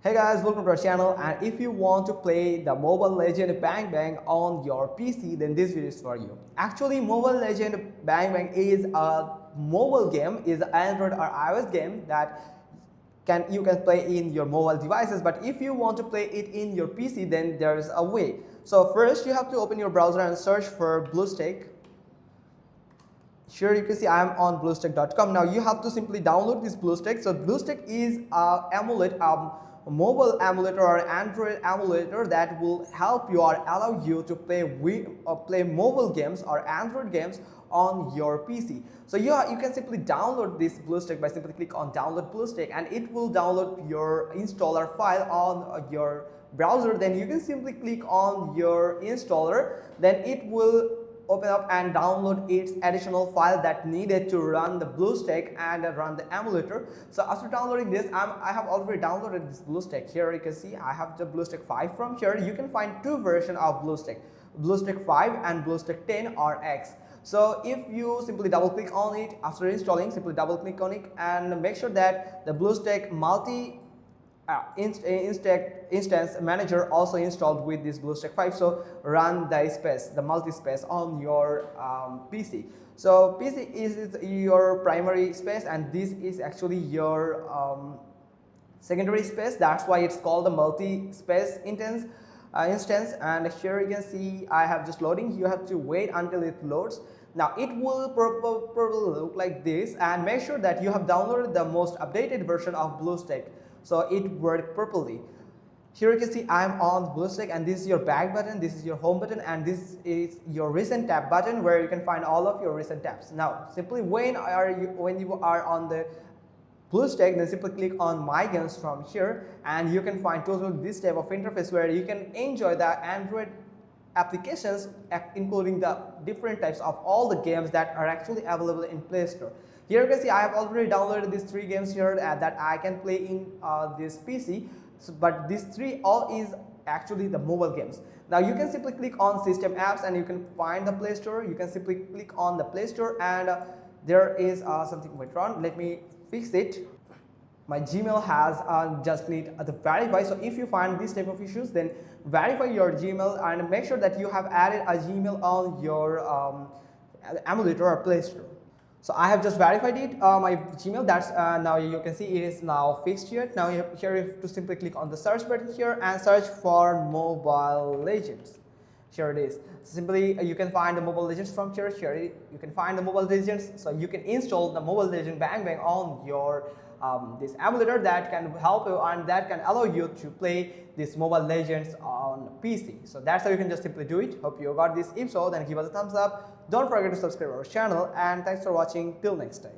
Hey guys, welcome to our channel, and if you want to play the Mobile Legend Bang Bang on your PC, then this video is for you. Actually, Mobile Legend Bang Bang is a mobile game, is an Android or iOS game that you can play in your mobile devices, but if you want to play it in your PC, then there's a way. So first you have to open your browser and search for BlueStack. Here you can see I am on BlueStack.com. Now you have to simply download this BlueStack. So BlueStack is a mobile emulator or Android emulator that will help you or allow you to play mobile games or Android games on your PC. So you can simply download this BlueStack by simply click on download BlueStack, and it will download your installer file on your browser. Then you can simply click on your installer, then it will open up and download its additional file that needed to run the BlueStack and run the emulator. So after downloading this, I have already downloaded this BlueStack. Here you can see I have the BlueStack 5. From here you can find two versions of BlueStack, BlueStack 5 and BlueStack 10 or X. So if you simply double click on it after installing, simply double click on it and make sure that the BlueStack instance manager also installed with this BlueStack 5. So run the multi-space on your PC. So PC is your primary space, and this is actually your secondary space. That's why it's called the multi-space instance. And here you can see I have just loading. You have to wait until it loads. Now it will probably look like this, and make sure that you have downloaded the most updated version of BlueStack so it worked properly. Here you can see I'm on BlueStack, and this is your back button, this is your home button, and this is your recent tab button where you can find all of your recent tabs. Now simply when you are on the BlueStack, then simply click on My Games from here, and you can find totally this type of interface where you can enjoy the Android applications, including the different types of all the games that are actually available in Play Store. Here you can see I have already downloaded these 3 games here that I can play in this PC. But these 3 all is actually the mobile games. Now you can simply click on System Apps and you can find the Play Store. You can simply click on the Play Store, and there is something went wrong. Let me fix it. My Gmail has just need to verify. So if you find these type of issues, then verify your Gmail and make sure that you have added a Gmail on your emulator or Play Store. So I have just verified it, my Gmail. That's now you can see it is now fixed here. Now here you have to simply click on the search button here and search for Mobile Legends. Here it is. Simply you can find the Mobile Legends from here. Here you can find the Mobile Legends. So you can install the Mobile Legend Bang Bang on your this emulator that can help you and that can allow you to play this Mobile Legends on PC. So that's how you can just simply do it. Hope you got this. If so, then give us a thumbs up. Don't forget to subscribe our channel, and thanks for watching. Till next time.